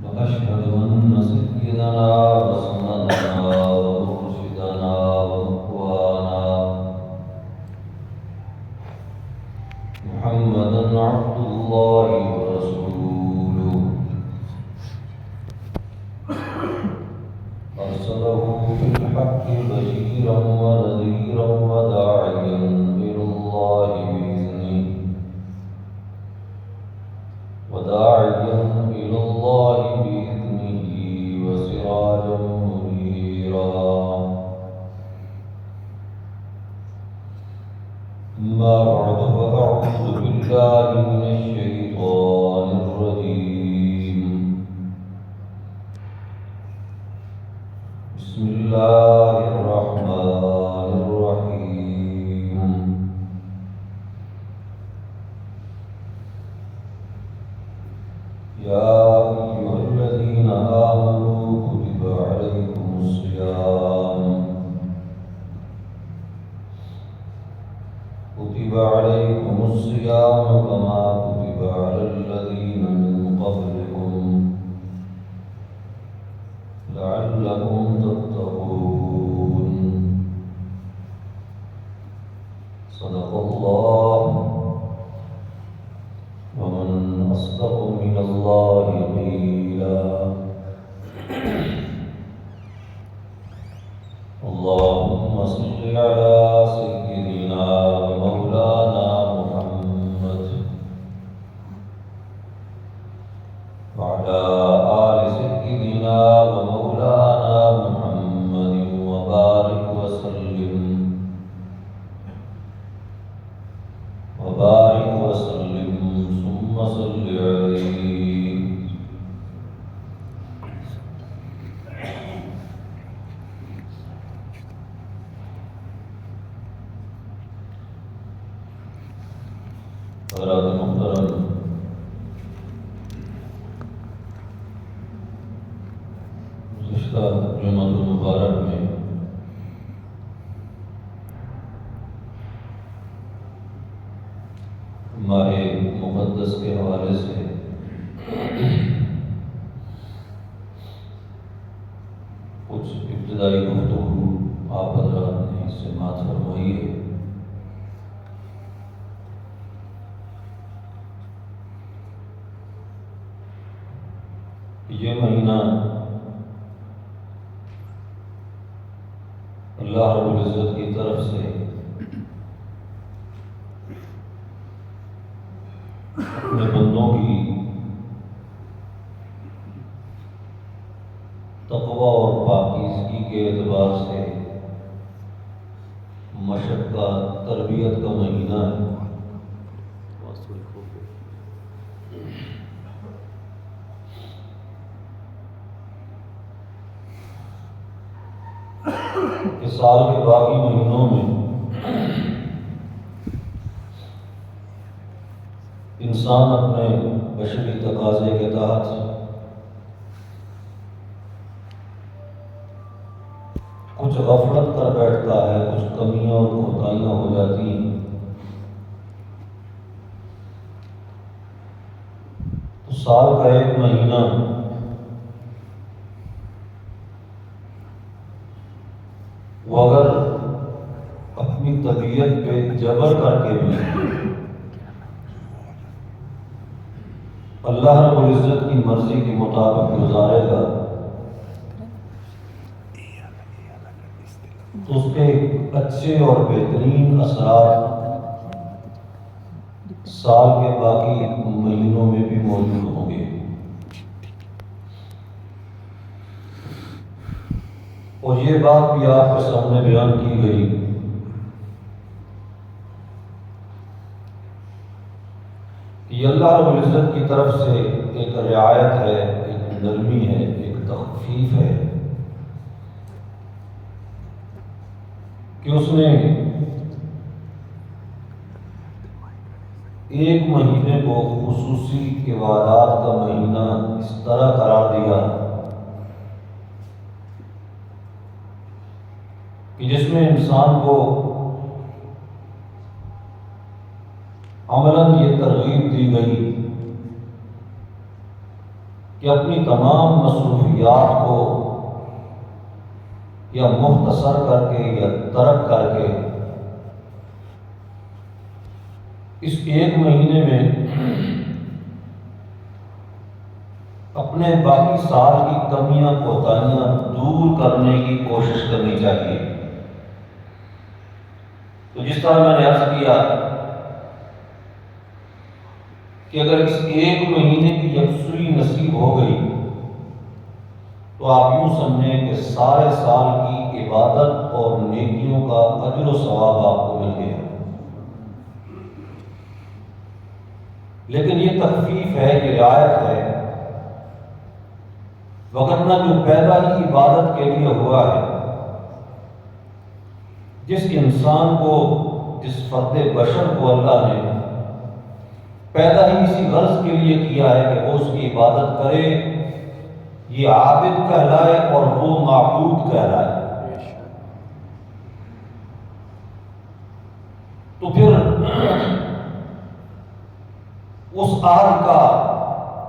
وأشهد أن سيدنا وسندنا ومرشدنا ومقوانا محمدا عبد الله ورسوله أرسله بالحق بشيرا ونذيرا وداعيا إلى الله بإذنه وسراجا منيرا. أما بعد فأعوذ بالله من الشيطان الرجيم. بسم الله الرحمن الرحيم. يا أيها الذين آمنوا كتب عليكم الصيام كما كتب على الذين من قبلكم لعلكم تتقون. صدق الله. ومن أصدق من الله قيلا. اللهم صل على سيدنا ومولانا محمد وعلى آل سيدنا ومولانا محمد وبارك وسلم ثم صل عليه. حضرات محترم، گزشتہ جمعۃ المبارک میں ماہ مقدس کے حوالے سے کچھ ابتدائی گفتگو آپ حضرات نے اس سے سماعت فرمائی ہے. یہ مہینہ اللہ رب العزت کی طرف سے اپنے بندوں کی تقوی اور پاکیزگی کے اعتبار سے مشقت تربیت کا مہینہ ہے. کہ سال کے باقی مہینوں میں انسان اپنے بشری تقاضے کے تحت کچھ غفلت کر بیٹھتا ہے، کچھ کمیاں اور کوتاہیاں ہو جاتی ہیں. تو سال کا ایک مہینہ وہ اگر اپنی طبیعت پہ جبر کر کے بھی اللہ رب العزت کی مرضی کے مطابق گزارے گا تو اس کے اچھے اور بہترین اثرات سال کے باقی مہینوں میں بھی موجود ہوں گے. اور یہ بات بھی آپ کے سامنے بیان کی گئی کہ اللہ رب العزت کی طرف سے ایک رعایت ہے، ایک نرمی ہے، ایک تخفیف ہے کہ اس نے ایک مہینے کو خصوصی عبادات کا مہینہ اس طرح قرار دیا کہ جس میں انسان کو عملاً یہ ترغیب دی گئی کہ اپنی تمام مصروفیات کو یا مختصر کر کے یا ترک کر کے اس ایک مہینے میں اپنے باقی سال کی کمیاں کوتاہیاں دور کرنے کی کوشش کرنی چاہیے۔ تو جس طرح میں نے عرض کیا کہ اگر اس ایک مہینے کی یکسوئی نصیب ہو گئی تو آپ یوں سمجھیں کہ سارے سال کی عبادت اور نیکیوں کا اجر و ثواب آپ کو مل گیا۔ لیکن یہ تخفیف ہے، یہ رعایت ہے، وگرنہ جو پیدا ہی عبادت کے لیے ہوا ہے، جس انسان کو، جس فرد بشر کو اللہ نے پیدا ہی اسی غرض کے لیے کیا ہے کہ وہ اس کی عبادت کرے، یہ عابد کہلائے اور وہ معبود کہلائے۔ تو پھر اس عہد کا،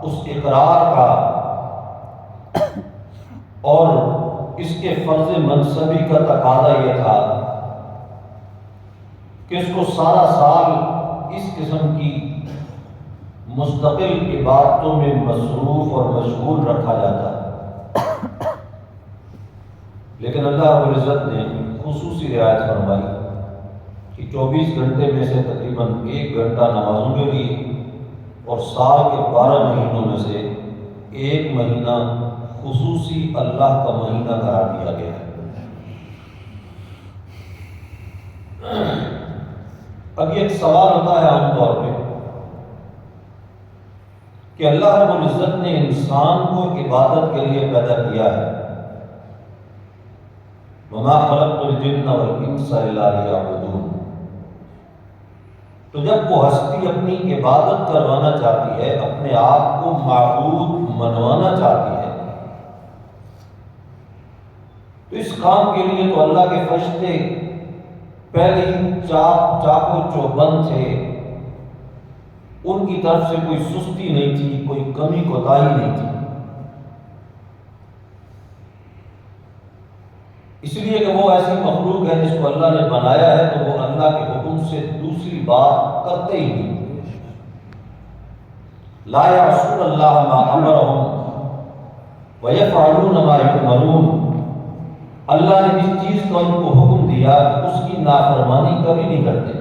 اس اقرار کا اور اس کے فرض منصبی کا تقاضا یہ تھا کہ اس کو سارا سال اس قسم کی مستقل عبادتوں میں مصروف اور مشغول رکھا جاتا ہے۔ لیکن اللہ رب العزت نے خصوصی رعایت فرمائی کہ 24 گھنٹے میں سے تقریباً 1 گھنٹہ نمازوں کے لیے اور سال کے 12 مہینوں میں سے 1 مہینہ خصوصی اللہ کا مہینہ قرار دیا گیا ہے۔ اب یہ ایک سوال ہوتا ہے عام طور پہ کہ اللہ رب العزت نے انسان کو عبادت کے لیے پیدا کیا ہے، وَمَا خَلَقْتُ الْجِنَّ وَالْإِنسَ إِلَّا لِيَعْبُدُونِ۔ تو جب وہ ہستی اپنی عبادت کروانا چاہتی ہے، اپنے آپ کو معبود منوانا چاہتی ہے، تو اس کام کے لیے تو اللہ کے فرشتے پہلے ہی چاق و چوبند تھے، ان کی طرف سے کوئی سستی نہیں تھی، کوئی کمی کوتاہی نہیں تھی، اس لیے کہ وہ ایسی مخلوق ہے جس کو اللہ نے بنایا ہے تو وہ اللہ کے حکم سے دوسری بات کرتے ہی نہیں۔ لا یعصون اللہ ما امرهم ویفعلون ما یؤمرون۔ اللہ نے جس چیز کا ان کو حکم دیا اس کی نافرمانی کبھی نہیں کرتے،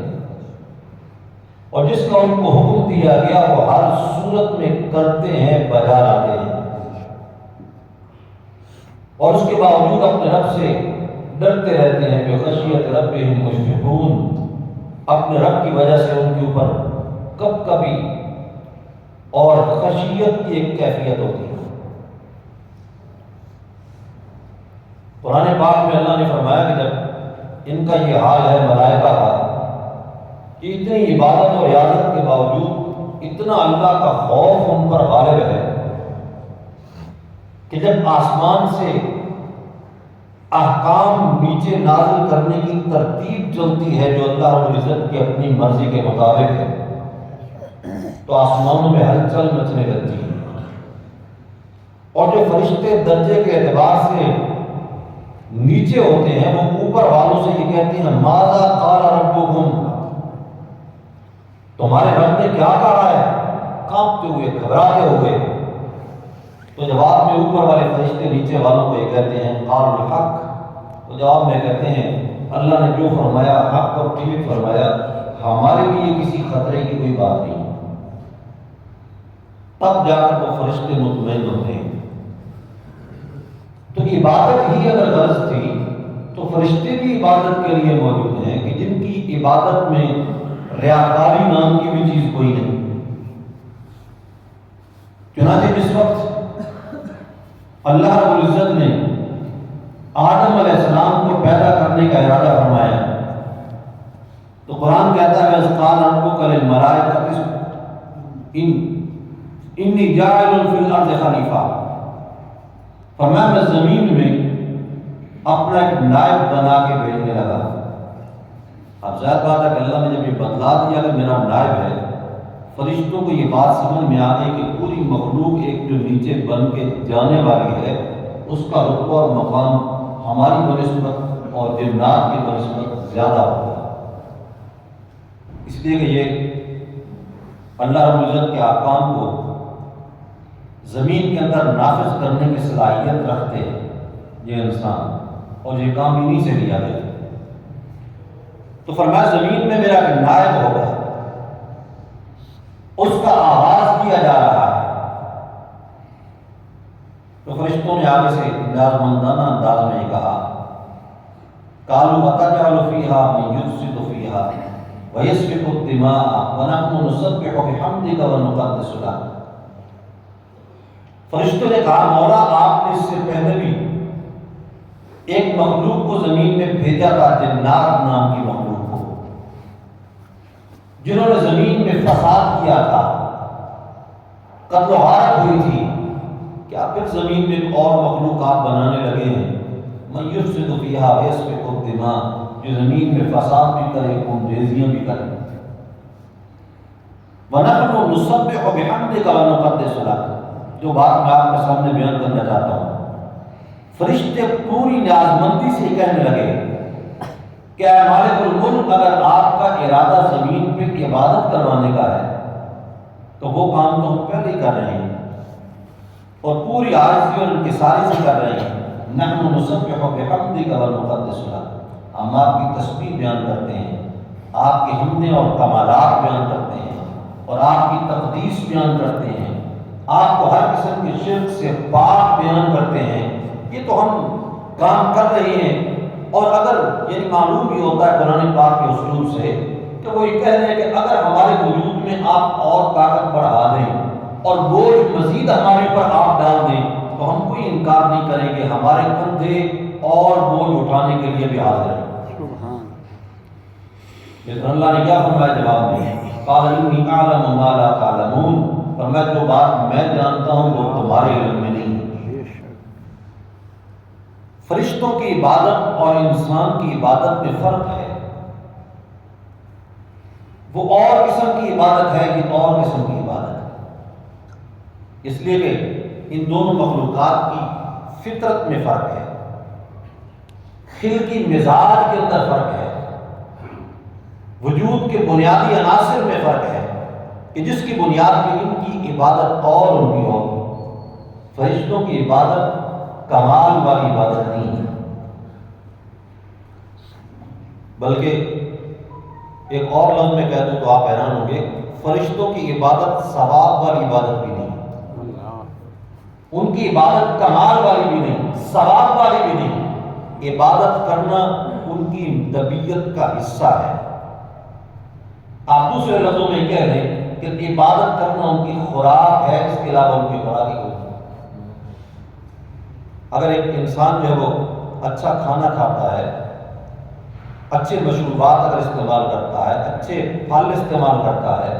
اور جس کا ان کو حکم دیا گیا وہ ہر صورت میں کرتے ہیں، بجا لاتے ہیں، اور اس کے باوجود اپنے رب سے ڈرتے رہتے ہیں کہ خشیت ربہم مشفقون، اپنے رب کی وجہ سے ان کے اوپر کب کبھی اور خشیت کی ایک کیفیت ہوتی ہے۔ قرآن پاک میں اللہ نے فرمایا کہ جب ان کا یہ حال ہے ملائکہ کا کہ اتنی عبادت اور ریاضت کے باوجود اتنا اللہ کا خوف ان پر غالب ہے کہ جب آسمان سے احکام نیچے نازل کرنے کی ترتیب چلتی ہے جو اللہ رب العزت کی اپنی مرضی کے مطابق ہے، تو آسمانوں میں ہلچل مچنے لگتی ہے، اور جو فرشتے درجے کے اعتبار سے نیچے ہوتے ہیں وہ اوپر والوں سے یہ کہتے ہیں ماذا قال ربکم، تمہارے رب نے کیا کہا ہے، کانپتے ہوئے، گھبراتے ہوئے۔ تو جواب میں اوپر والے فرشتے نیچے والوں کو یہ کہتے ہیں قالوا الحق، تو جواب میں کہتے ہیں اللہ نے جو فرمایا حق اور ٹھیک فرمایا، ہمارے لیے کسی خطرے کی کوئی بات نہیں۔ تب جا کر وہ فرشتے مطمئن ہوتے ہیں۔ تو عبادت ہی اگر غرض تھی تو فرشتے بھی عبادت کے لیے موجود ہیں کہ جن کی عبادت میں ریاکاری نام کی بھی چیز کوئی نہیں۔ چنانچہ جس وقت اللہ رب العزت نے آدم علیہ السلام کو پیدا کرنے کا ارادہ فرمایا تو قرآن کہتا ہے وَإِذْ قَالَ رَبُّكَ لِلْمَلَائِكَةِ إِنِّي جَاعِلٌ فِي الْأَرْضِ خَلِيفَةً، فرمایا میں زمین میں اپنا ایک نائب بنا کے بھیجنے لگا۔ اب ظاہر بات ہے کہ اللہ نے جب یہ بتلا دیا کہ میرا نائب ہے فرشتوں کو یہ بات سمجھ میں آ گئی کہ پوری مخلوق ایک جو نیچے بن کے جانے والی ہے اس کا رتبہ اور مقام ہماری بنسبت اور جنات کی بنسبت زیادہ ہوگا، اس لیے کہ یہ اللہ رب العزت کے احکام کو زمین کے اندر نافذ کرنے کی صلاحیت رکھتے ہیں یہ انسان، اور یہ کام انہی سے لیا گیا۔ تو فرمایا زمین میں میرا ایک نائب ہوگا، اس کا آغاز کیا جا رہا ہے۔ تو فرشتوں نے آگے سے انداز مندانہ انداز میں یہ کہا، قالوا اتجعل فيها من يفسد فيها ويسفك الدماء ونحن نسبح بحمدك ونقدس لك۔ فرشتوں نے کہا مولا آپ نے اس سے پہلے بھی ایک مخلوق کو زمین میں بھیجا تھا، جنات نام کی مخلوق کو، جنہوں نے زمین میں فساد کیا تھا، قتل و غارت ہوئی تھی۔ کیا پھر زمین میں ایک اور مخلوقات بنانے لگے ہیں؟ من یفسد فیہا ویسفک الدماء، جو زمین میں فساد بھی کرے، خون ریزیاں بھی کرے۔ ونحن نسبح بحمدک ونقدس لک، جو بات میں آپ کے سامنے بیان کرنا چاہتا ہوں، فرشتے پوری نیازمندی سے کہنے لگے کہ اے مالک الملک، اگر آپ کا ارادہ زمین پہ عبادت کروانے کا ہے تو وہ کام تو ہم پہلے ہی کر رہے ہیں، اور پوری عاجزی اور انکساری سے کر رہے ہیں۔ نحن نسبح بحمدک ونقدس لک، ہم آپ کی تسبیح بیان کرتے ہیں، آپ کی حمدیں اور کمالات بیان کرتے ہیں، اور آپ کی تقدیس بیان کرتے ہیں، آپ کو ہر قسم کے شرک سے پاک بیان کرتے ہیں۔ یہ تو ہم کام کر رہے ہیں، اور اگر یعنی معلوم بھی ہوتا ہے قرآن پاک کے اسلوب سے کہ وہ یہ کہہ رہے ہیں کہ اگر ہمارے وجود میں آپ اور طاقت بڑھا دیں اور بوجھ مزید ہمارے پر آپ ڈال دیں تو ہم کوئی انکار نہیں کریں گے، ہمارے کندھے اور بوجھ اٹھانے کے لیے بھی حاضر ہیں۔ لیکن اللہ نے کیا فرمایا جواب میں؟ قال انی اعلم ما لا تعلمون، فرمایا جو بات میں جانتا ہوں وہ تمہارے علم میں نہیں ہے۔ فرشتوں کی عبادت اور انسان کی عبادت میں فرق ہے، وہ اور قسم کی عبادت ہے، یہ اور قسم کی عبادت ہے، اس لیے کہ ان دونوں مخلوقات کی فطرت میں فرق ہے، خلقی مزاج کے اندر فرق ہے، وجود کے بنیادی عناصر میں فرق ہے کہ جس کی بنیاد پہ ان کی عبادت اور ان کی ہوگی۔ فرشتوں کی عبادت کمال والی عبادت نہیں ہے، بلکہ ایک اور لفظ میں کہہ دوں تو آپ حیران ہوں گے، فرشتوں کی عبادت ثواب والی عبادت بھی نہیں، ان کی عبادت کمال والی بھی نہیں، ثواب والی بھی نہیں۔ عبادت کرنا ان کی طبیعت کا حصہ ہے۔ آپ دوسرے لفظوں میں کہہ دیں کہ عبادت کرنا ان کی خوراک ہے، اس کے علاوہ ان کی خوراک ہی کوئی نہیں۔ اگر ایک انسان جو ہے وہ اچھا کھانا کھاتا ہے، اچھے مشروبات اگر استعمال کرتا ہے، اچھے پھل استعمال کرتا ہے،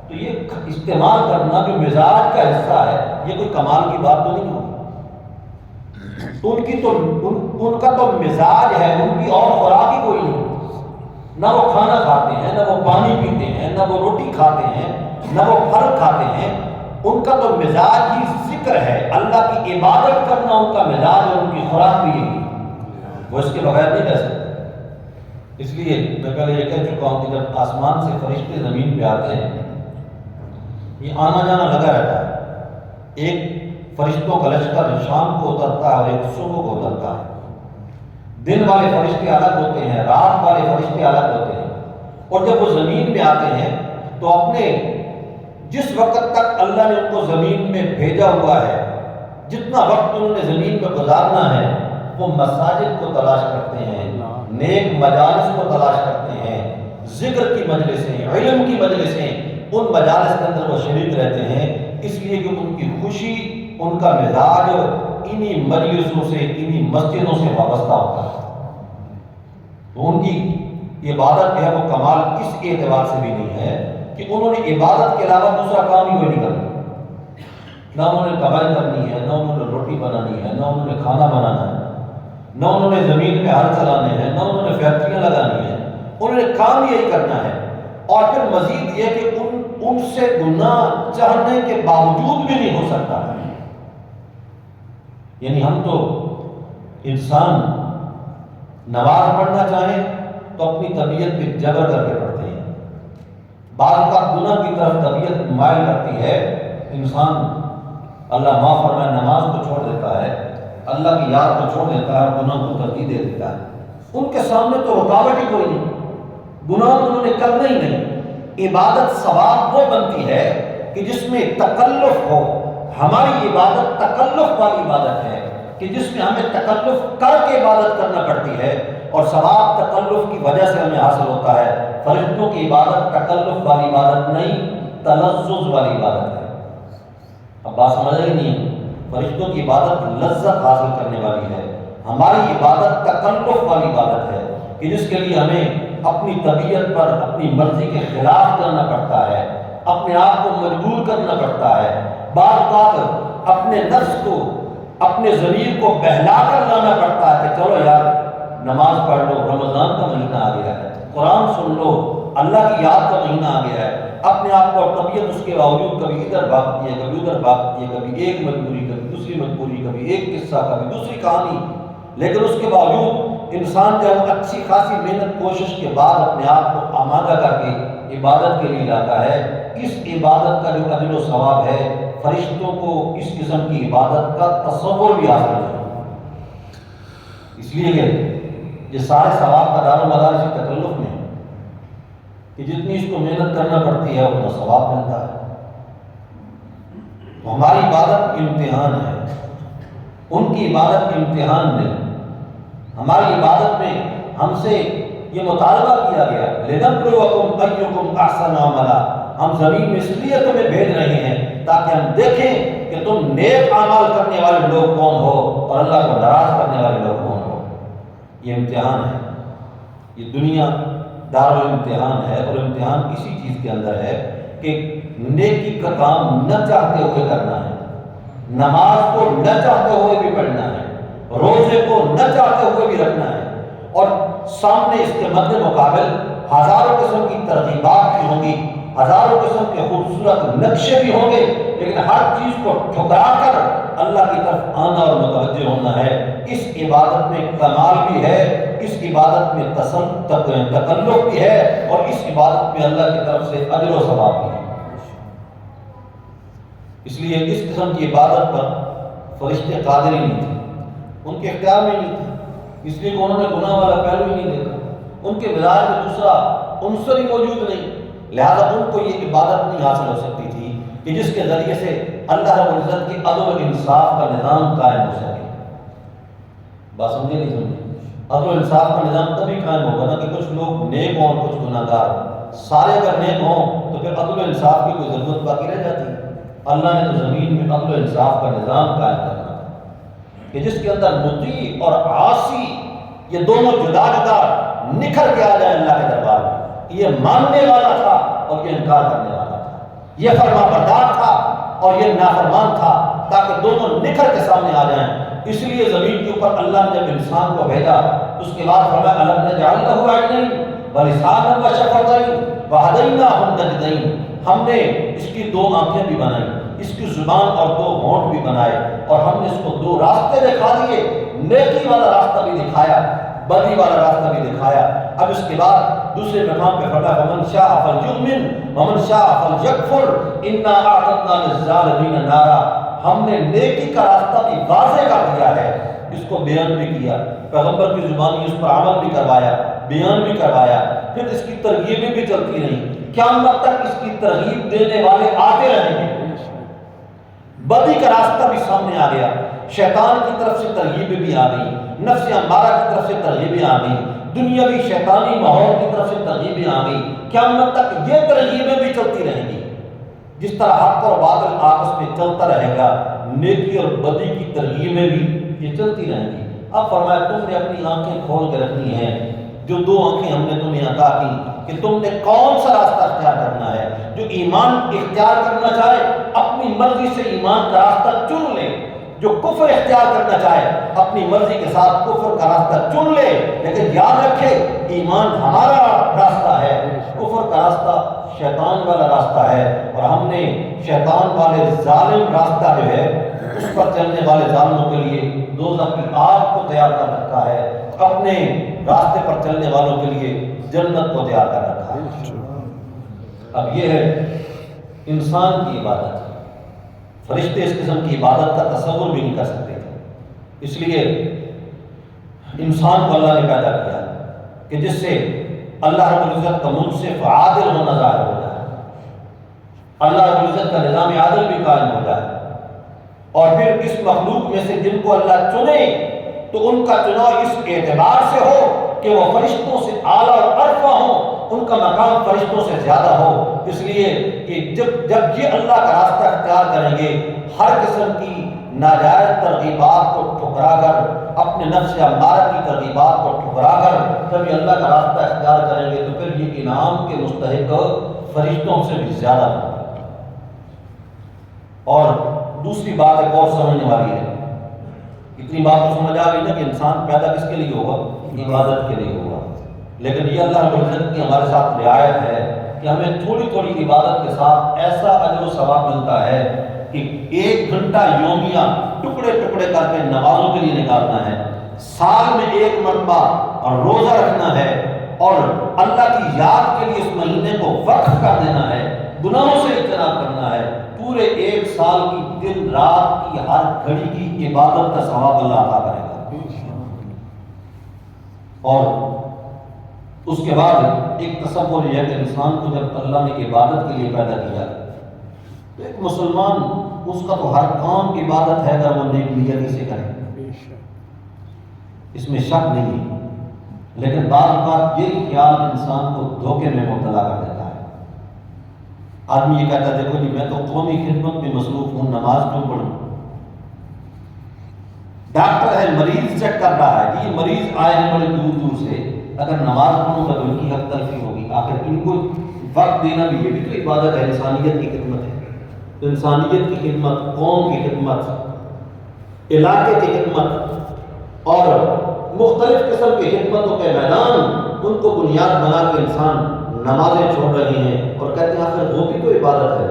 تو یہ استعمال کرنا جو مزاج کا حصہ ہے، یہ کوئی کمال کی بات تو نہیں ہوگی۔ ان کا تو مزاج ہے، ان کی اور خوراک ہی کوئی نہیں، نہ وہ کھانا کھاتے ہیں، نہ وہ پانی پیتے ہیں، نہ وہ روٹی کھاتے ہیں، نہ وہ پھل کھاتے ہیں، ان کا تو مزاج ہی ذکر ہے، اللہ کی عبادت کرنا ان کا مزاج اور ان کی خوراک بھی ہے، وہ اس کے بغیر نہیں رہ سکتے۔ اس لیے میں پہلے یہ کہہ چکا ہوں کہ جب آسمان سے فرشتے زمین پہ آتے ہیں، یہ آنا جانا لگا رہتا ہے، ایک فرشتوں کا لشکر شام کو اترتا ہے اور ایک صبح کو اترتا ہے۔ دن والے فرشتے الگ ہوتے ہیں، رات والے فرشتے الگ ہوتے ہیں، اور جب وہ زمین پہ آتے ہیں تو اپنے جس وقت تک اللہ نے ان کو زمین میں بھیجا ہوا ہے، جتنا وقت انہوں نے زمین میں گزارنا ہے، وہ مساجد کو تلاش کرتے ہیں، نیک مجالس کو تلاش کرتے ہیں، ذکر کی مجلسیں، علم کی مجلسیں، ان مجالس کے اندر وہ شریک رہتے ہیں، اس لیے کہ ان کی خوشی، ان کا مزاج انہی مجلسوں سے، انہی مسجدوں سے وابستہ ہوتا ہے۔ تو ان کی عبادت جو ہے وہ کمال اس اعتبار سے بھی نہیں ہے کہ انہوں نے عبادت کے علاوہ دوسرا کام ہی کوئی نہیں کرنا، نہ انہوں نے کمائی کرنی ہے، نہ انہوں نے روٹی بنانی ہے، نہ انہوں نے کھانا بنانا ہے، نہ انہوں نے زمین پہ ہل چلانے ہیں، نہ انہوں نے فیکٹریاں لگانی ہیں، انہوں نے کام یہی کرنا ہے۔ اور پھر مزید یہ کہ ان ان سے گناہ چاہنے کے باوجود بھی نہیں ہو سکتا۔ یعنی ہم تو انسان نماز پڑھنا چاہیں تو اپنی طبیعت پہ جبر کر کے پڑھتے ہیں، بعض اوقات گناہ کی طرف طبیعت مائل کرتی ہے، انسان اللہ معاف فرمائے نماز کو چھوڑ دیتا ہے، اللہ کی یاد کو چھوڑ دیتا ہے، گناہ کو ترجیح دے دیتا ہے۔ ان کے سامنے تو رکاوٹ ہی کوئی نہیں، گناہ انہوں نے کرنا ہی نہیں۔ عبادت ثواب وہ بنتی ہے کہ جس میں تکلف ہو۔ ہماری عبادت تکلف والی عبادت ہے کہ جس میں ہمیں تکلف کر کے عبادت کرنا پڑتی ہے، اور ثواب تکلف کی وجہ سے ہمیں حاصل ہوتا ہے۔ فرشتوں کی عبادت تکلف والی عبادت نہیں، تلذذ والی عبادت ہے۔ اب بات سمجھ رہی نہیں؟ فرشتوں کی عبادت لذت حاصل کرنے والی ہے، ہماری عبادت تکلف والی عبادت ہے کہ جس کے لیے ہمیں اپنی طبیعت پر اپنی مرضی کے خلاف کرنا پڑتا ہے، اپنے آپ کو مجبور کرنا پڑتا ہے، بعض اوقات اپنے نفس کو اپنے ضمیر کو بہلا کر لانا پڑتا ہے کہ چلو یار نماز پڑھ لو، رمضان کا مہینہ آ گیا ہے، قرآن سن لو، اللہ کی یاد کا مہینہ آ گیا ہے۔ اپنے آپ کو اور طبیعت اس کے باوجود کبھی ادھر بھاگتی ہے، کبھی ادھر بھاگتی ہے، کبھی ایک مجبوری، کبھی دوسری مجبوری، کبھی ایک قصہ، کبھی دوسری کہانی، لیکن اس کے باوجود انسان جب اچھی خاصی محنت کوشش کے بعد اپنے آپ کو آمادہ کر کے عبادت کے لیے لاتا ہے، اس عبادت کا جو اجر و ثواب ہے فرشتوں کو اس قسم کی عبادت کا تصور بھی حاصل ہے۔ اس لیے کہ یہ سارے ثواب کا دار و مدار اسی تکلف میں ہے کہ جتنی اس کو محنت کرنا پڑتی ہے اتنا ثواب ملتا ہے۔ تو ہماری عبادت امتحان ہے، ان کی عبادت امتحان نہیں۔ ہماری عبادت میں ہم سے یہ مطالبہ کیا گیا لِنَبْلُوَكُمْ أَيُّكُمْ أَحْسَنُ عَمَلًا، ہم زمین میں اس لیے تمہیں بھیج رہے ہیں تاکہ ہم دیکھیں کہ تم نیک اعمال کرنے والے لوگ کون ہو اور اللہ کو ناراض کرنے والے لوگ کون ہو۔ یہ امتحان ہے، یہ دنیا دار الامتحان ہے، اور امتحان اسی چیز کے اندر ہے کہ نیکی کا کام نہ چاہتے ہوئے کرنا ہے، نماز کو نہ چاہتے ہوئے بھی پڑھنا ہے، روزے کو نہ چاہتے ہوئے بھی رکھنا ہے، اور سامنے اس کے مد مقابل ہزاروں قسم کی ترغیبات بھی ہوں گی، ہزاروں قسم کے خوبصورت نقشے بھی ہوں گے، لیکن ہر چیز کو ٹھکرا کر اللہ کی طرف آنا اور متوجہ ہونا ہے۔ اس عبادت میں کمال بھی ہے، اس عبادت میں تکلف بھی ہے، اور اس عبادت میں اللہ کی طرف سے اجر و ثواب بھی ہے۔ اس لیے اس قسم کی عبادت پر فرشتے قادر ہی نہیں تھے، ان کے اختیار میں نہیں تھے، اس لیے کہ انہوں نے گناہ والا پہلو ہی نہیں دیکھا، ان کے مزاج میں دوسرا عنصر ہی موجود نہیں، لہذا ان کو یہ عبادت نہیں حاصل ہو سکتی تھی کہ جس کے ذریعے سے اللہ رب العزت کے عدل و انصاف کا نظام قائم ہو سکے۔ بات سمجھے نہیں سمجھے؟ عدل و انصاف کا نظام تبھی قائم ہوگا نا کہ کچھ لوگ نیک ہوں اور کچھ گناہ گار ہوں۔ سارے اگر نیک ہوں تو پھر عدل و انصاف کی کوئی ضرورت باقی رہ جاتی ہے۔ اللہ نے تو زمین میں عدل و انصاف کا نظام قائم کرنا کہ جس کے اندر مطیع اور عاصی یہ دونوں جدا جدا نکھر کے آ جائیں اللہ کے دربار میں۔ یہ ماننے والا تھا اور یہ انکار کرنے والا تھا، یہ فرما بردار تھا اور یہ نافرمان تھا، تاکہ دونوں نکھر کے سامنے آ جائیں۔ اس لیے زمین کے اوپر اللہ نے جب انسان کو بھیجا اس کے بعد فرمایا أَلَمْ نَجْعَل لَّهُ عَيْنَيْنِ وَلِسَانًا وَشَفَتَيْنِ وَهَدَيْنَاهُ النَّجْدَيْنِ، ہم نے اس کی دو آنکھیں بھی بنائی، اس کی زبان اور دو ہونٹ بھی بنائے، اور ہم نے اس کو دو راستے دکھا دیے، نیکی والا راستہ بھی دکھایا، بدی والا راستہ بھی دکھایا۔ اب اس کے بعد دوسرے مقام پہ فرمایا فَمَنْ شَاءَ فَلْيُؤْمِنْ وَمَنْ شَاءَ فَلْيَكْفُرْ إِنَّا أَعْتَدْنَا لِلظَّالِمِينَ نَارًا، ہم نے نیکی کا راستہ بھی واضح کر دیا ہے، اس کو بیان بھی کیا، پیغمبر کی زبانی اس پر عمل بھی کروایا، بیان بھی کروایا، پھر اس کی ترغیبیں بھی چلتی رہیں، قیامت تک اس کی ترغیب دینے والے آتے رہیں گے۔ بدی کا راستہ بھی سامنے آ گیا، شیطان کی طرف سے ترغیبیں بھی آ گئی، نفس امارہ کی طرف سے ترغیبیں آ گئی، دنیاوی شیطانی ماحول کی طرف سے ترغیبیں آ گئی، قیامت تک یہ ترغیبیں بھی چلتی رہیں گی۔ جس طرح حق اور باطل آپس میں چلتا رہے گا، نیکی اور بدی کی ترغیبیں بھی یہ چلتی رہیں گی۔ اب فرمایا تم نے اپنی آنکھیں کھول کے رکھنی ہیں، جو دو آنکھیں ہم نے تمہیں عطا کی کہ تم نے کون سا راستہ اختیار کرنا ہے۔ جو ایمان اختیار کرنا چاہے اپنی مرضی سے ایمان کا راستہ چن لے، جو کفر اختیار کرنا چاہے اپنی مرضی کے ساتھ کفر کا راستہ چن لے، لیکن یاد رکھے ایمان ہمارا راستہ ہے، کفر کا راستہ شیطان والا راستہ ہے، اور ہم نے شیطان والے ظالم راستہ جو ہے اس پر چلنے والے ظالموں کے لیے دوزخ کی آگ کو تیار کر رکھا ہے، اپنے راستے پر چلنے والوں کے لیے جنت کو تیار کر رکھا ہے۔ اب یہ ہے انسان کی عبادت، فرشتے اس قسم کی عبادت کا تصور بھی نہیں کر سکتے تھے، اس لیے انسان کو اللہ نے پیدا کیا کہ جس سے اللہ رب العزت کا منصف عادل ہونا ظاہر ہو جائے، اللہ رب العزت کا نظام عادل بھی قائم ہو جائے، اور پھر اس مخلوق میں سے جن کو اللہ چنے تو ان کا چناؤ اس اعتبار سے ہو کہ وہ فرشتوں سے اعلیٰ اور ارفع ہوں، ان کا مقام فرشتوں سے زیادہ ہو، اس لیے کہ جب یہ اللہ کا راستہ اختیار کریں گے، ہر قسم کی ناجائز ترغیبات کو ٹھکرا کر، اپنے نفس امارہ کی ترغیبات کو ٹھکرا کر جب یہ اللہ کا راستہ اختیار کریں گے تو پھر یہ انعام کے مستحق فرشتوں سے بھی زیادہ ہوں۔ اور دوسری بات ایک اور سمجھنے والی ہے، اتنی بات تو سمجھ آ گئی نا کہ انسان پیدا کس کے لیے ہوگا؟ عبادت کے لیے ہوگا، لیکن یہ اللہ رب العزت کی ہمارے ساتھ رعایت ہے کہ ہمیں تھوڑی تھوڑی عبادت کے ساتھ ایسا اجر و ثواب ملتا ہے کہ 1 گھنٹہ یومیہ ٹکڑے ٹکڑے کر کے نمازوں کے لیے نکالنا ہے، سال میں 1 مرتبہ اور روزہ رکھنا ہے، اور اللہ کی یاد کے لیے اس مہینے کو وقف کر دینا ہے، گناہوں سے اجتناب کرنا ہے، پورے 1 سال کی دن رات کی ہر گھڑی کی عبادت کا ثواب اللہ عطا کرے گا۔ اور اس کے بعد ایک تصور یہ ہے کہ انسان کو جب اللہ نے عبادت کے لیے پیدا کیا تو ایک مسلمان اس کا تو ہر کام عبادت ہے اگر وہ نیک نیتی سے کرے، اس میں شک نہیں ہے، لیکن بعض اوقات یہ خیال انسان کو دھوکے میں مبتلا کر دیتا ہے۔ آدمی یہ کہتا ہے دیکھو جی میں تو قومی خدمت میں مصروف ہوں، نماز کیوں پڑھوں؟ ڈاکٹر ہے مریض چیک کر رہا ہے کہ یہ مریض آئے ہیں بڑے دور دور سے، اگر نماز پڑھوں گا تو ان کی حق تلفی ہوگی، آخر ان کو وقت دینا بھی یہ بھی تو عبادت ہے، انسانیت کی خدمت ہے، تو انسانیت کی خدمت، قوم کی خدمت، علاقے کی خدمت اور مختلف قسم کی خدمتوں کے میدان، ان کو بنیاد بنا کے انسان نمازیں چھوڑ رہے ہیں اور کہتے ہیں آخر وہ بھی تو عبادت ہے۔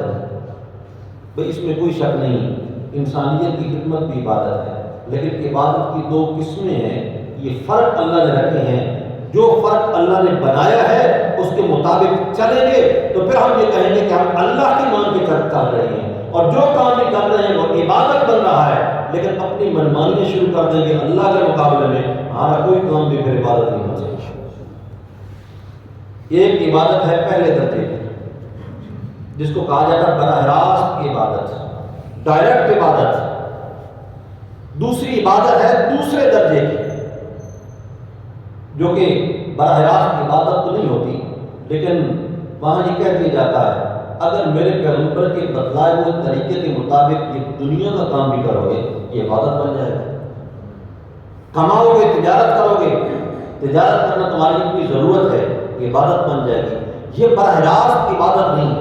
بھئی اس میں کوئی شک نہیں، انسانیت کی خدمت بھی عبادت ہے، لیکن عبادت کی 2 قسمیں ہیں، یہ فرق اللہ نے رکھے ہیں، جو فرق اللہ نے بنایا ہے اس کے مطابق چلیں گے تو پھر ہم یہ کہیں گے کہ ہم اللہ کی مان کے چل رہے ہیں، اور جو کام بھی کر رہے ہیں وہ عبادت بن رہا ہے، لیکن اپنی منمانیاں شروع کر دیں گے اللہ کے مقابلے میں، ہمارا کوئی کام بھی پھر عبادت نہیں بن سکتا۔ ایک عبادت ہے پہلے درجے کی جس کو کہا جاتا ہے براہ راست عبادت، ڈائریکٹ عبادت، دوسری عبادت ہے دوسرے درجے کی جو کہ براہ راست عبادت تو نہیں ہوتی، لیکن وہاں یہ کہہ دیا جاتا ہے اگر میرے پیغمبر کے بتلائے ہوئے طریقے کے مطابق یہ دنیا کا کام بھی کرو گے یہ عبادت بن جائے گا، کماؤ گے، تجارت کرو گے، تجارت کرنا تمہاری اتنی ضرورت ہے، یہ عبادت بن جائے گی، یہ براہ راست عبادت نہیں،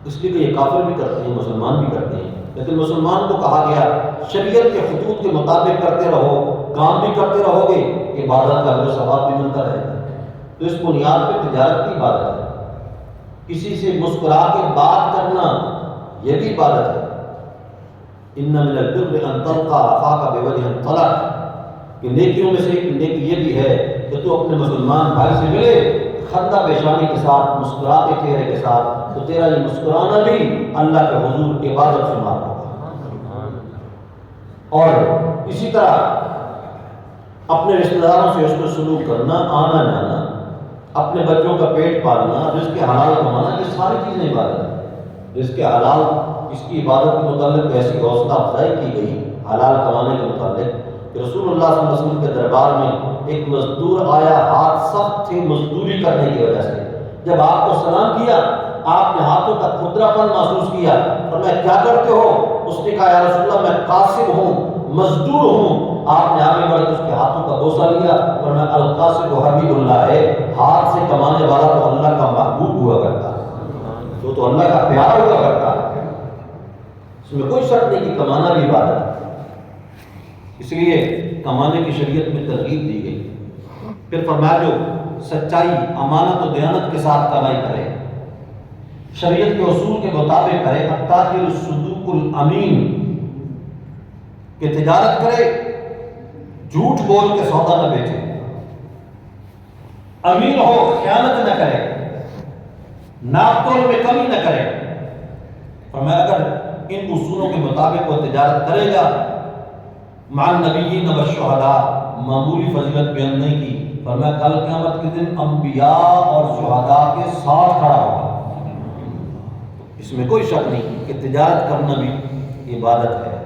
اس لیے کہ یہ کافر بھی کرتے ہیں، مسلمان بھی کرتے ہیں، لیکن مسلمان کو کہا گیا شریعت کے خطوط کے مطابق کرتے رہو، کام بھی کرتے رہو گے، عبادت کا جو ثواب بھی ملتا رہے گا۔ تو اس بنیاد پہ تجارت کی عبادت ہے، کسی سے مسکرا کے بات کرنا یہ بھی عبادت ہے، ان من البر ان تلقى اخاك بوجه طلق، کہ نیکیوں میں سے ایک نیکی یہ بھی ہے کہ تو اپنے مسلمان بھائی سے ملے خندہ پیشانی کے ساتھ، مسکراتے چہرے کے ساتھ، تو تیرا یہ مسکرانا بھی اللہ کے حضور عبادت شمار ہوگا۔ اور اسی طرح اپنے رشتہ داروں سے حسن سلوک کرنا، آنا جانا، اپنے بچوں کا پیٹ پالنا، رزق حلال کمانا، یہ ساری چیزیں عبادت ہیں۔ رزق حلال اس کی عبادت کے متعلق ایسی حوصلہ افزائی کی گئی حلال کمانے کے متعلق کہ رسول اللہ صلی اللہ علیہ وسلم کے دربار میں ایک مزدور آیا، ہاتھ سخت تھے مزدوری کرنے کی وجہ سے، جب آپ کو سلام کیا آپ نے ہاتھوں کا کھدرا پن محسوس کیا، اور میں کیا کرتے ہو؟ اس نے کہا یا رسول اللہ میں قاصب ہوں، مزدور ہوں۔ آپ نے آگے بڑھ کے اس کے ہاتھوں کا بوسہ لیا اور میں القاصب حبیب اللہ ہے، ہاتھ سے کمانے والا تو اللہ کا محبوب ہوا کرتا ہے، تو اللہ کا پیار ہوا کرتا ہے، اس میں کوئی شک نہیں کہ کمانا بھی عبادت ہے، اس لیے کمانے کی شریعت میں ترغیب دی گئی۔ پھر فرمایا جو سچائی، امانت و دیانت کے ساتھ کمائی کرے، شریعت کے اصول کے مطابق کرے، التاجر الصدوق الامین، کہ تجارت کرے جھوٹ بول کے سودا نہ بیچے، امین ہو، خیانت نہ کرے، ناپ تول میں کمی نہ کرے۔ فرمایا اگر ان اصولوں کے مطابق وہ تجارت کرے گا، مع النبیین والشہداء، معمولی فضیلت بیان نہیں کی، فرمایا کل قیامت کے دن انبیاء اور شہداء کے ساتھ کھڑا ہوگا۔ اس میں کوئی شک نہیں کہ تجارت کرنا بھی عبادت ہے،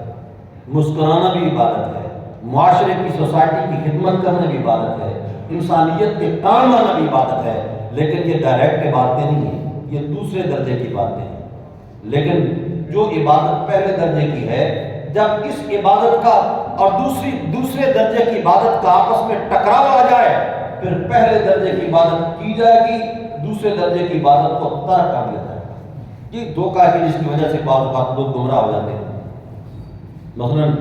مسکرانا بھی عبادت ہے، معاشرے کی، سوسائٹی کی خدمت کرنا بھی عبادت ہے، انسانیت کے کام آنا بھی عبادت ہے، لیکن یہ ڈائریکٹ عبادتیں نہیں ہیں، یہ دوسرے درجے کی باتیں ہیں۔ لیکن جو عبادت پہلے درجے کی ہے، جب اس عبادت کا اور دوسرے درجے کی عبادت کا آپس میں ٹکراؤ آ جائے، پھر پہلے درجے کی عبادت کی جائے گی، دوسرے درجے کی عبادت کو ترک کر دیا جائے گا۔ یہ دھوکہ ہے جس کی وجہ سے بعض اوقات لوگ گمراہ ہو جاتے ہیں۔ مثلاً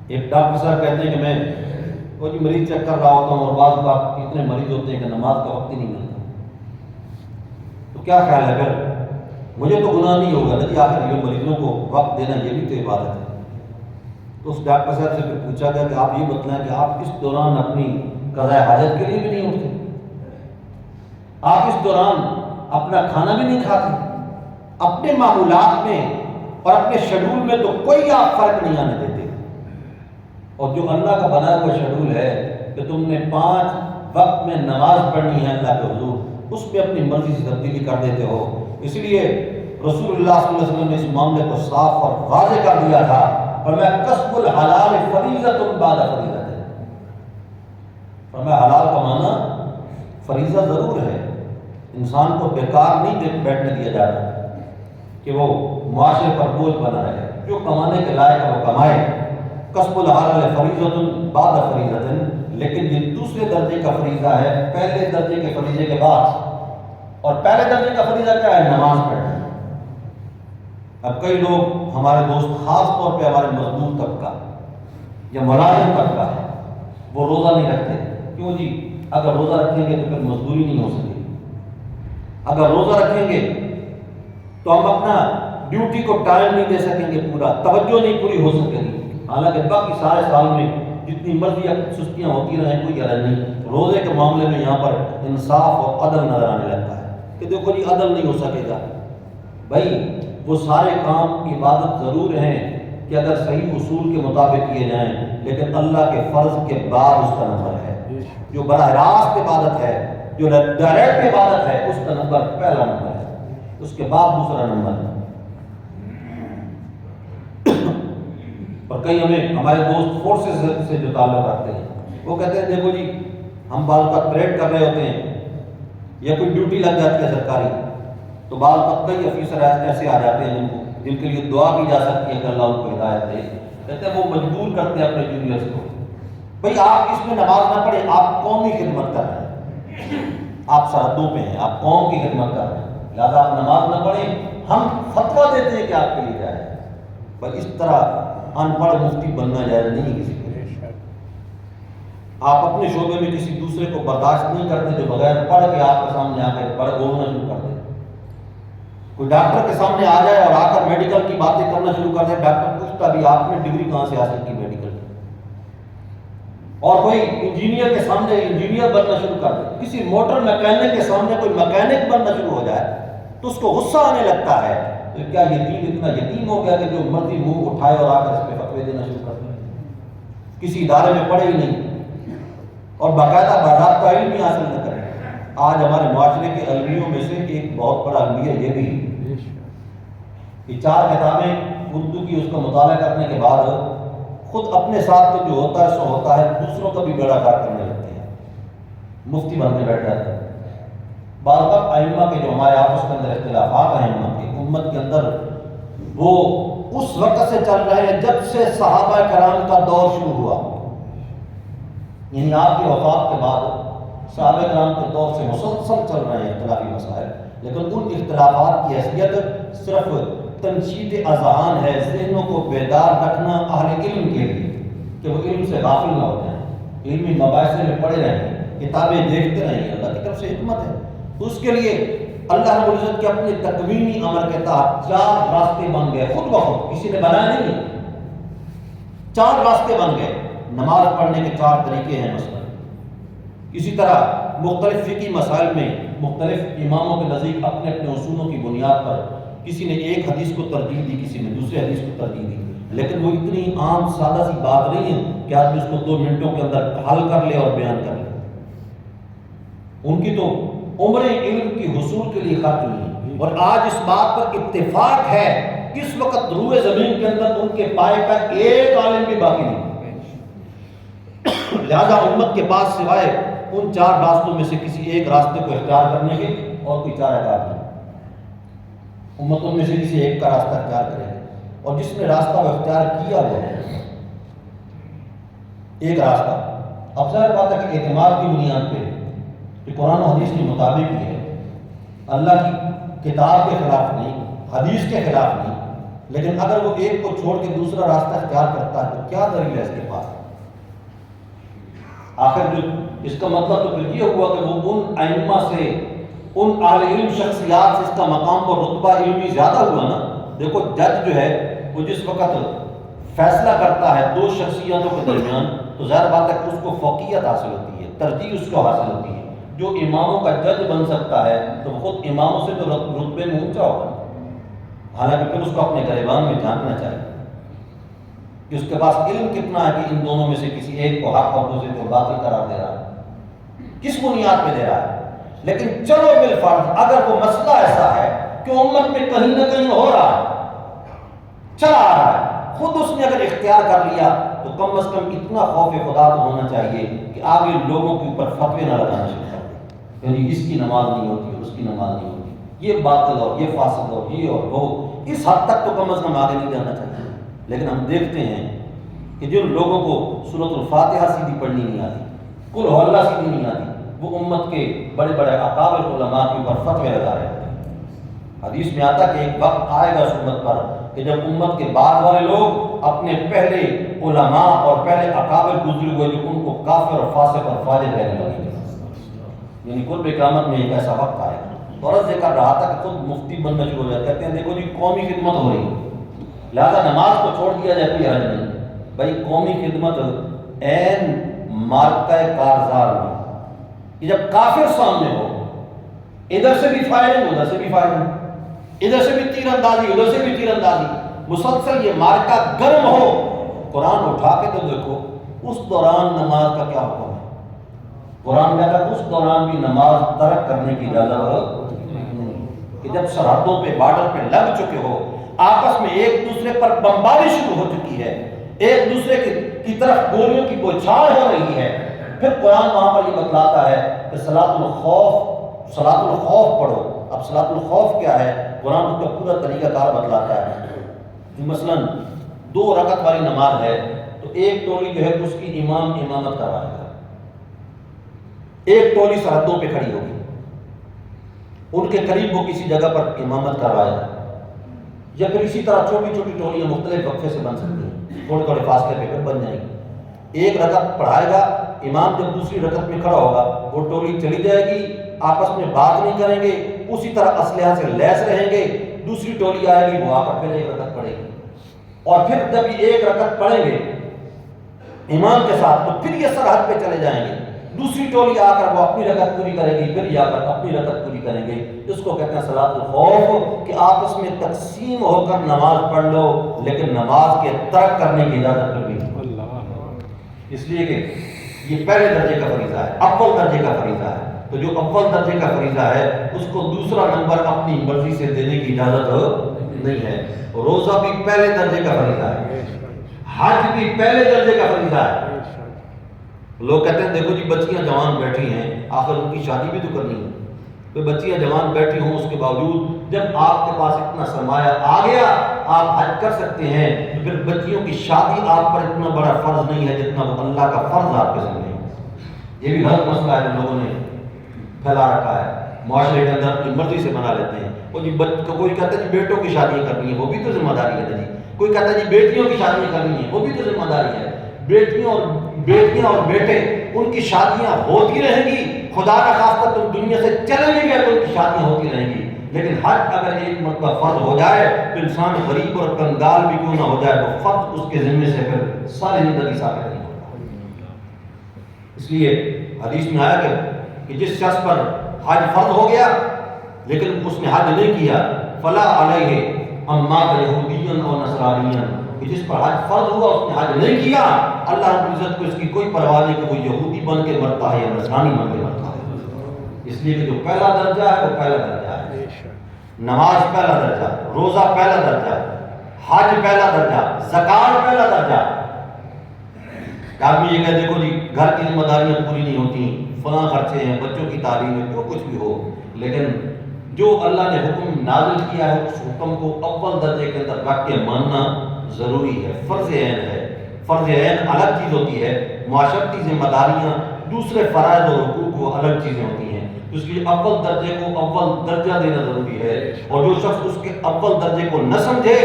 ایک ڈاکٹر صاحب کہتے ہیں کہ میں کوئی مریض چیک کر رہا ہوتا ہوں، اور بعض اوقات اتنے مریض ہوتے ہیں کہ نماز کا وقت ہی نہیں ملتا، تو کیا خیال ہے پھر مجھے تو گناہ نہیں ہوگا نا جی، آخر یہ مریضوں کو وقت دینا یہ بھی تو عبادت ہے۔ تو اس ڈاکٹر صاحب سے پھر پوچھا گیا کہ آپ یہ بتلائیں کہ آپ اس دوران اپنی قضاء حاجت کے لیے بھی نہیں اٹھتے، آپ اس دوران اپنا کھانا بھی نہیں کھاتے، اپنے معمولات میں اور اپنے شیڈول میں تو کوئی آپ فرق نہیں آنے دیتے، اور جو اللہ کا بنایا ہوا شیڈول ہے کہ تم نے 5 وقت میں نماز پڑھنی ہے اللہ کے حضور، اس میں اپنی مرضی سے تبدیلی کر دیتے ہو۔ اس لیے رسول اللہ صلی اللہ علیہ وسلم نے اس معاملے کو صاف اور واضح کر دیا تھا، فرمایا کسب الحلال فریضۃ بعد فریضۃ، فرمایا حلال کمانا فریضہ ضرور ہے، انسان کو بیکار نہیں بیٹھنے دیا جاتا کہ وہ معاشرے پر بوجھ بنا رہے، جو کمانے کے لائق ہے وہ کمائے۔ کسب الحلال فریضۃ بعد فریضۃ، لیکن یہ دوسرے درجے کا فریضہ ہے پہلے درجے کے فریضے کے بعد، اور پہلے درجے کا فریضہ کیا ہے؟ نماز پڑھنا۔ اب کئی لوگ ہمارے دوست، خاص طور پہ ہمارے مزدور طبقہ یا ملازم طبقہ ہے، وہ روزہ نہیں رکھتے۔ کیوں جی؟ اگر روزہ رکھیں گے تو پھر مزدوری نہیں ہو سکے، اگر روزہ رکھیں گے تو ہم اپنا ڈیوٹی کو ٹائم نہیں دے سکیں گے، پورا توجہ نہیں پوری ہو سکے گی۔ حالانکہ باقی سارے سال میں جتنی مرضی سستیاں ہوتی رہیں کوئی غرض نہیں، روزے کے معاملے میں یہاں پر انصاف اور عدل نظر آنے لگتا ہے کہ دیکھو جی عدل نہیں ہو سکے گا۔ بھائی وہ سارے کام عبادت ضرور ہیں کہ اگر صحیح اصول کے مطابق کیے جائیں، لیکن اللہ کے فرض کے بعد اس کا نمبر ہے، جو براہ راست عبادت ہے، جو ڈائریکٹ عبادت ہے، اس کا نمبر پہلا نمبر ہے، اس کے بعد دوسرا نمبر ہے۔ اور کئی ہمارے دوست فورسز سے جو تعلق رکھتے ہیں، وہ کہتے ہیں دیکھو جی ہم بعض اوقات پریڈ کر رہے ہوتے ہیں یا کوئی ڈیوٹی لگ جاتی ہے سرکاری، تو بعض اوقات کئی افیسر ایسے آ جاتے ہیں جن کے لیے دعا کی جا سکتی ہے کہ اللہ ان کو ہدایت دے، کہتے ہیں وہ مجبور کرتے ہیں اپنے جونیئرس کو، بھئی آپ اس میں نماز نہ پڑھیں، آپ قومی خدمت کر رہے ہیں، آپ سرحدوں پہ ہیں، آپ قوم کی خدمت کر رہے ہیں، لہٰذا آپ نماز نہ پڑھیں، ہم فتویٰ دیتے ہیں کہ آپ کے لیے جائے۔ بھئی اس طرح ان پڑھ مفتی بننا جائز نہیں کسی کو۔ آپ اپنے شعبے میں کسی دوسرے کو برداشت نہیں کرتے جو بغیر پڑھ کے آپ کے سامنے آ کے پڑھ بولنا شروع کر دے۔ کوئی ڈاکٹر کے سامنے آ جائے اور آ کر میڈیکل کی باتیں کرنا شروع کر دے، ڈاکٹر پوچھتا بھی آپ نے ڈگری کہاں سے حاصل کی میڈیکل کی، اور کوئی انجینئر کے سامنے انجینئر بننا شروع کر دے، کسی موٹر میکینک کے سامنے کوئی میکینک بننا شروع ہو جائے تو اس کو غصہ آنے لگتا ہے، تو کیا یہ دین اتنا یتیم ہو گیا کہ جو مرضی منہ اٹھائے اور آ کر اس پہ فتوے دینا شروع کر دیں؟ کسی ادارے میں پڑھے ہی نہیں اور باقاعدہ باضابطہ علم ہی حاصل نہ کریں۔ آج ہمارے معاشرے کے علمیوں میں سے ایک بہت بڑا المیہ یہ بھی ہے کہ 4 کتابیں اردو کی اس کا مطالعہ کرنے کے بعد خود اپنے ساتھ تو جو ہوتا ہے سو ہوتا ہے، دوسروں کا بھی بیڑا گرک کرنے لگتے ہیں، مفتی بننے بیٹھ جاتے ہیں۔ بعض وقت ائمہ کے جو ہمارے آپس کے اندر اختلافات ہیں ائمہ کے امت کے اندر، وہ اس وقت سے چل رہے ہیں جب سے صحابہ کرام کا دور شروع ہوا، یعنی آپ کی وفات کے بعد صحابہ کرام کے دور سے مسلسل چل رہے ہیں اختلافی مسائل، لیکن ان اختلافات کی حیثیت صرف تنشید اذہان ہے، ذہنوں کو بیدار رکھنا اہل علم کے لیے، کہ وہ علم سے غافل نہ ہو جائیں، علمی مباحثے میں پڑے رہیں، کتابیں دیکھتے رہیں، اللہ کی طرف سے حکمت ہے۔ اس کے لیے اللہ رب العزت کے اپنے تکوینی امر کے تحت 4 راستے بن گئے، خود بخود، کسی نے بنایا نہیں، 4 راستے بن گئے۔ نماز پڑھنے کے 4 طریقے ہیں مثلا۔ اسی طرح مختلف فقہی مسائل میں مختلف اماموں کے نزدیک اپنے اپنے اصولوں کی بنیاد پر کسی نے ایک حدیث کو ترجیح دی، کسی نے دوسرے حدیث کو ترجیح دی، لیکن وہ اتنی عام سادہ سی بات نہیں ہے کہ آدمی اس کو 2 منٹوں کے اندر حل کر لے اور بیان کر لے۔ ان کی تو عمریں علم کی حصول کے لیے خرچ ہوئی ہیں، اور آج اس بات پر اتفاق ہے اس وقت روئے زمین کے اندر ان کے پائے کا ایک عالم بھی باقی نہیں۔ لہذا امت کے پاس سوائے ان 4 راستوں میں سے کسی ایک راستے کو اختیار کرنے کے اور کوئی چارہ کار نہیں۔ امت ان میں سے کسی ایک کا راستہ اختیار کرے گی، اور جس نے راستہ وہ اختیار کیا وہ ایک راستہ، اب ظاہر بات ہے کہ اعتماد کی بنیاد پہ کہ قرآن و حدیث کے مطابق ہی ہے، اللہ کی کتاب کے خلاف نہیں، حدیث کے خلاف نہیں، لیکن اگر وہ ایک کو چھوڑ کے دوسرا راستہ اختیار کرتا ہے تو کیا دلیل ہے اس کے پاس؟ آخر جو اس کا مطلب تو پھر یہ ہوا کہ وہ ان ائمہ سے، ان اہل علم شخصیات سے اس کا مقام اور رتبہ علمی زیادہ ہوا نا۔ دیکھو جج جو ہے وہ جس وقت فیصلہ کرتا ہے 2 شخصیتوں کے درمیان تو ظاہر بات ہے کہ اس کو فوقیت حاصل ہوتی ہے، ترجیح اس کو حاصل ہوتی ہے۔ جو اماموں کا جج بن سکتا ہے تو وہ خود اماموں سے تو رتبے میں اونچا ہوگا، حالانکہ پھر اس کو اپنے گریبان میں جھانکنا چاہیے کہ اس کے پاس علم کتنا ہے کہ ان دونوں میں سے کسی ایک کو حق اور دوسرے کو باطل قرار دے رہا ہے، کس بنیاد پہ دے رہا ہے۔ لیکن چلو بالفرض اگر وہ مسئلہ ایسا ہے کہ امت میں کہیں نہ کہیں ہو رہا ہے، چلا آ رہا ہے، خود اس نے اگر اختیار کر لیا تو کم از کم اتنا خوف خدا تو ہونا چاہیے کہ آگے لوگوں کے اوپر فتوے نہ لگانا شروع کر دیں، یعنی اس کی نماز نہیں ہوتی، اس کی نماز نہیں ہوتی، یہ باطل اور یہ فاسد اور یہ اور وہ، اس حد تک تو کم از کم آگے نہیں جانا چاہیے۔ لیکن ہم دیکھتے ہیں کہ جن لوگوں کو سورۃ الفاتحہ سیدھی پڑھنی نہیں آتی، قل ہو اللہ سیدھی نہیں آتی، وہ امت کے بڑے بڑے اکابر علماء کے اوپر فتوے لگا رہے ہوتے ہیں۔ حدیث میں آتا کہ ایک وقت آئے گا اس امت پر کہ جب امت کے بعد والے لوگ اپنے پہلے علماء اور پہلے اکابر گزرے ہوئے جو ان کو کافر اور فاسق اور فاجر کہنے لگے، یعنی قرب قیامت میں ایک ایسا وقت آئے گا۔ عورت سے کر رہا تھا کہ خود مفتی بننا شروع ہو جاتے کہتے ہیں دیکھو جی قومی خدمت ہو رہی ہے، لہٰذا نماز کو چھوڑ دیا جائے کوئی حرج نہیں۔ بھائی قومی خدمت عین مارکہ کارزار میں کہ جب کافر سامنے ہو، ادھر سے بھی فائرنگ ادھر سے بھی فائرنگ، ادھر سے بھی تیر اندازی ادھر سے بھی تیر اندازی، مسلسل یہ مارکہ گرم ہو، قرآن اٹھا کے تو دیکھو اس دوران نماز کا کیا حکم ہے۔ قرآن کہتا ہے اس دوران بھی نماز ترک کرنے کی اجازت نہیں، کہ جب سرحدوں پہ بارڈر پہ لگ چکے ہو، آپس میں ایک دوسرے پر بمباری شروع ہو چکی ہے، ایک دوسرے کی طرف گولیوں کی بوچھار ہو رہی ہے، پھر قرآن وہاں پر یہ بتلاتا ہے کہ صلاۃ الخوف پڑھو۔ اب صلاۃ الخوف کیا ہے؟ قرآن اس کا پورا طریقہ کار بتلاتا ہے۔ مثلا 2 رکعت والی نماز ہے تو ایک ٹولی جو ہے اس کی امام امامت کروائے گا، ایک ٹولی سرحدوں پہ کھڑی ہوگی، ان کے قریب وہ کسی جگہ پر امامت کروائے گا، یا پھر اسی طرح چھوٹی چھوٹی ٹولیاں مختلف وقفے سے بن سکتی ہیں، تھوڑے تھوڑے فاصلے پہ پھر بن جائیں گی۔ ایک رکعت پڑھائے گا امام، جب دوسری رکعت میں کھڑا ہوگا وہ ٹولی چلی جائے گی، آپس میں بات نہیں کریں گے، اسی طرح اسلحہ سے لیس رہیں گے، دوسری ٹولی آئے گی وہ آ کر پھر ایک رکعت پڑھے گی، اور پھر جب یہ ایک رکعت پڑھیں گے امام کے ساتھ تو پھر یہ سرحد پہ چلے جائیں گے، دوسری ٹولی آ کر وہ اپنی رکعت پوری کرے گی، پھر آ کر اپنی رکعت پوری کریں گے۔ اس کو کہتے ہیں صلاۃ الخوف، کہ آپس میں تقسیم ہو کر نماز پڑھ لو لیکن نماز کے ترک کرنے کی اجازت نہیں، اس لیے کہ یہ پہلے درجے کا فریضہ ہے، اول درجے کا فریضہ ہے، تو جو اول درجے کا فریضہ ہے اس کو دوسرا نمبر اپنی مرضی سے دینے کی اجازت نہیں ہے۔ روزہ بھی پہلے درجے کا فریضہ ہے، حج بھی پہلے درجے کا فریضہ ہے۔ لوگ کہتے ہیں دیکھو جی بچیاں جوان بیٹھی ہیں، آخر ان کی شادی بھی تو کرنی ہے، تو بچیاں جوان بیٹھی ہوں اس کے باوجود جب آپ کے پاس اتنا سرمایہ آ گیا آپ حج کر سکتے ہیں، تو پھر بچیوں کی شادی آپ پر اتنا بڑا فرض نہیں ہے جتنا وہ اللہ کا فرض آپ کے ذمہ ہے۔ یہ بھی غلط مسئلہ ہے جو لوگوں نے پھیلا رکھا ہے، معاشرے کے اندر اپنی مرضی سے بنا لیتے ہیں۔ وہ جی کوئی کہتا ہے جی بیٹوں کی شادیاں کرنی ہے، وہ بھی تو ذمہ داری ہے جی، کوئی کہتا ہے جی بیٹیوں کی شادیاں کرنی ہے، وہ بھی تو ذمہ داری ہے۔ بیٹیاں اور بیٹے ان کی شادیاں ہوتی رہیں گی، خدا نہ خواستہ تم دنیا سے چلے بھی گئے تو ان کی شادیاں ہوتی رہیں گی، لیکن حج اگر ایک مرتبہ فرض ہو جائے تو انسان غریب اور کنگال بھی کیوں نہ ہو جائے تو فرض اس کے ذمے سے پھر ساری زندگی ثابت نہیں ہوتا۔ اس لیے حدیث میں آیا کہ جس شخص پر حج فرض ہو گیا لیکن اس نے حج نہیں کیا، فلا علیہ اما یہودیاً اور نصرانیاً، کہ جس پر حج فرض ہوا اس نے حج نہیں کیا، اللہ رب العزت کو اس کی کوئی پرواہ نہیں کہ وہ یہودی بن کے مرتا ہے یا نصرانی بن کے مرتا ہے۔ اس لیے کہ جو پہلا درجہ ہے وہ پہلا درجہ ہے، نماز پہلا درجہ، روزہ پہلا درجہ، حج پہلا درجہ، زکات پہلا درجہ۔ آدمی یہ کہ دیکھو جی گھر کی ذمہ داریاں پوری نہیں ہوتی، فلاں خرچے ہیں، بچوں کی تعلیم ہے، جو کچھ بھی ہو، لیکن جو اللہ نے حکم نازل کیا ہے اس حکم کو اول درجے کے اندر رکھ کے ماننا ضروری ہے، فرض عین ہے۔ فرض عین الگ چیز ہوتی ہے، معاشرتی ذمہ داریاں دوسرے فرائض اور حقوق وہ الگ چیزیں ہوتی ہیں، اس لیے اول درجے کو اول درجہ دینا ضروری ہے۔ اور جو شخص اس کے اول درجے کو نہ سمجھے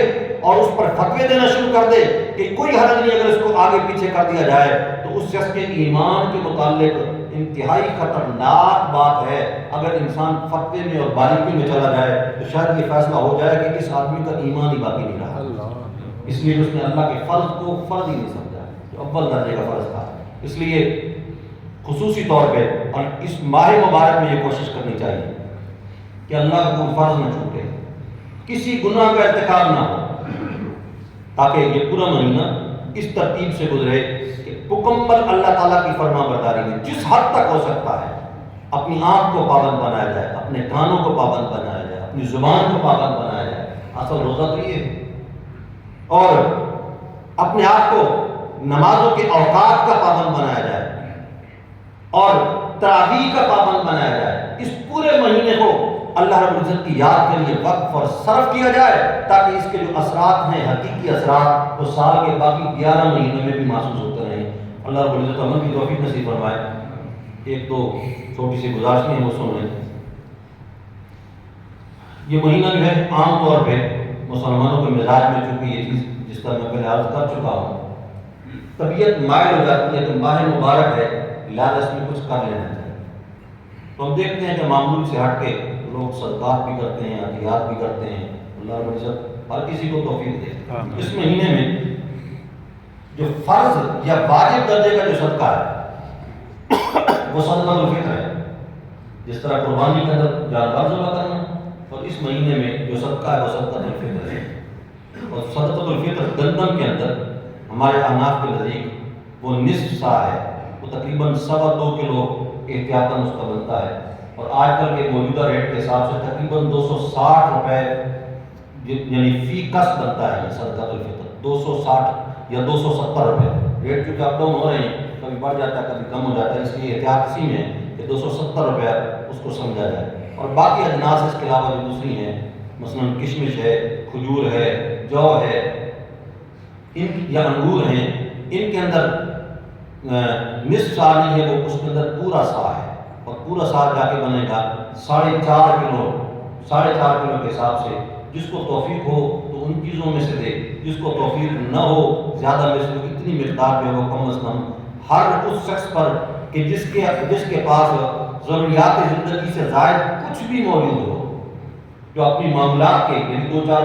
اور اس پر فتوے دینا شروع کر دے کہ کوئی حرج نہیں اگر اس کو آگے پیچھے کر دیا جائے، تو اس شخص کے ایمان کے متعلق انتہائی خطرناک بات ہے۔ اگر انسان فتوے میں اور باریکی میں چلا جائے تو شاید یہ فیصلہ ہو جائے کہ اس آدمی کا ایمان ہی باقی نہیں رہا، اس لیے اس نے اللہ کے فرض کو فرض ہی نہیں سمجھا جو اول درجے کا فرض تھا۔ اس لیے خصوصی طور پہ اور اس ماہ مبارک میں یہ کوشش کرنی چاہیے کہ اللہ کا کوئی فرض نہ چھوٹے، کسی گناہ کا ارتکاب نہ ہو، تاکہ یہ پورا مہینہ اس ترتیب سے گزرے کہ مکمل اللہ تعالیٰ کی فرما برداری میں جس حد تک ہو سکتا ہے اپنی آنکھ کو پابند بنایا جائے، اپنے کانوں کو پابند بنایا جائے، اپنی زبان کو پابند بنایا جائے۔ اصل روزہ تو یہ ہے، اور اپنے آپ کو نمازوں کے اوقات کا پابند بنایا جائے اور تراویح کا پابند بنایا جائے۔ اس پورے مہینے کو اللہ رب العزت کی یاد کے لیے وقف اور صرف کیا جائے تاکہ اس کے جو اثرات ہیں، حقیقی اثرات، وہ سال کے باقی 11 مہینوں میں بھی محسوس ہوتے رہیں۔ اللہ رب العزت عمل کی توفیق نصیب فرمائے۔ ایک دو چھوٹی سی گزارش ہیں وہ سن لیں۔ یہ مہینہ جو ہے عام طور پہ مسلمانوں کے مزاج میں، چونکہ یہ چیز جس طرح میں پہلے عرض کر چکا ہوں، طبیعت مائل ہو جاتی ہے کہ ماہ مبارک ہے لہٰذا اس میں کچھ کر لینا چاہیے۔ تو ہم دیکھتے ہیں کہ معمول سے ہٹ کے لوگ صدقات بھی کرتے ہیں، عطیات بھی کرتے ہیں۔ اللہ رب العزت ہر کسی کو توفیق دے۔ اس مہینے میں جو فرض یا واجب درجے کا جو صدقہ ہے وہ صدقۃ الفطر ہے، جس طرح قربانی کے اندر جانور ذبح کرنا، اور اس مہینے میں جو صدقہ ہے وہ صدقۃ الفطر ہے۔ اور صدقۃ الفطر گندم کے اندر ہمارے احناف کے نزدیک وہ نصف سا ہے، وہ تقریباً 2.25 کلو احتیاطاً اس کا بنتا ہے، اور آج کل کے موجودہ ریٹ کے حساب سے تقریباً 260 روپے یعنی فی کس بنتا ہے یہ صدقۃ الفطر، 260 یا 270 روپے۔ ریٹ کیونکہ اپ ڈاؤن ہو رہے ہیں، کبھی بڑھ جاتا ہے کبھی کم ہو جاتا ہے، اس لیے احتیاط اسی میں ہے کہ 270 روپے اس کو سمجھا جائے۔ اور باقی اجناس اس کے علاوہ جو دوسری ہیں، مثلاً کشمش ہے، کھجور ہے، جو ہے، یا انگور ہیں، ان کے اندر نصف سا نہیں ہے، وہ اس کے اندر پورا سا ہے، اور پورا سا جا کے بنے گا 4.5 کلو کے حساب سے۔ جس کو توفیق ہو تو ان چیزوں میں سے دے، جس کو توفیق نہ ہو زیادہ میں سے اتنی مقدار جو ہے کم از کم ہر اس شخص پر کہ جس کے پاس ضروریات زندگی سے زائد کچھ بھی موجود ہو، جو اپنی معاملات کے یعنی 2-4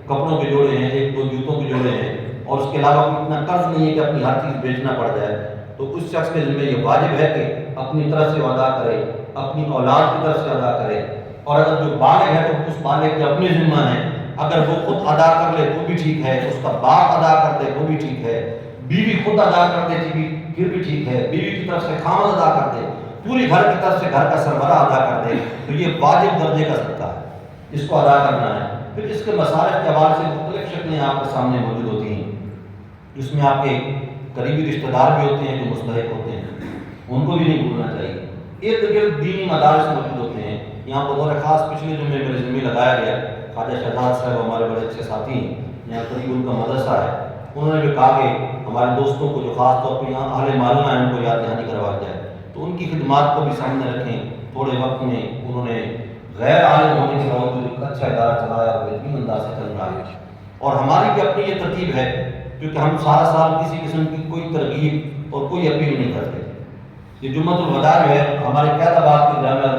کپڑوں کے جوڑے ہیں، 1-2 جوتوں کے جوڑے ہیں، اور اس کے علاوہ اتنا قرض نہیں ہے کہ اپنی ہر چیز بیچنا پڑ جائے، تو اس شخص کے ذمہ یہ واجب ہے کہ اپنی طرف سے ادا کرے، اپنی اولاد کی طرف سے ادا کرے، اور اگر جو بالغ ہے تو اس بالغ کے اپنے ذمہ ہے، اگر وہ خود ادا کر لے تو بھی ٹھیک ہے، اس کا باپ ادا کر دے تو بھی ٹھیک ہے، بیوی خود ادا کر دے پھر بھی ٹھیک ہے، بیوی کی طرف سے خاوند ادا کر دے، پوری گھر کی طرف سے گھر کا سربراہ ادا کر دے، تو یہ واجب درجے کا صدقہ ہے جس کو ادا کرنا ہے۔ پھر اس کے مصارف کے حوالے سے مختلف شکلیں آپ کے سامنے موجود ہوتی ہیں، جس میں آپ کے قریبی رشتہ دار بھی ہوتے ہیں جو مستحق ہوتے ہیں، ان کو بھی نہیں بھولنا چاہیے۔ ارد گرد دینی مدارس موجود ہوتے ہیں، یہاں بطور خاص پچھلے جمعے میرے ذمہ لگایا گیا، خواجہ شہزاد صاحب ہمارے بڑے اچھے ساتھی ہیں، یہاں قریب ان کا مدرسہ ہے، انہوں نے بھی کہا کہ ہمارے دوستوں کو جو خاص طور پہ یہاں اہل محلہ ہیں ان کو یاد دہانی کروائی جائے، تو ان کی خدمات کو بھی سامنے رکھیں۔ تھوڑے وقت میں انہوں نے غیر عالم ہونے کے باوجود ایک اچھا ادارہ چلایا، بہترین انداز سے چل رہا ہے، اور ہماری بھی اپنی یہ ترتیب ہے کیونکہ ہم سارا سال کسی قسم کی کوئی ترغیب اور کوئی اپیل نہیں کرتے. یہ جمعۃ الوداع جو ہے ہمارے قائدآباد کے جامعہ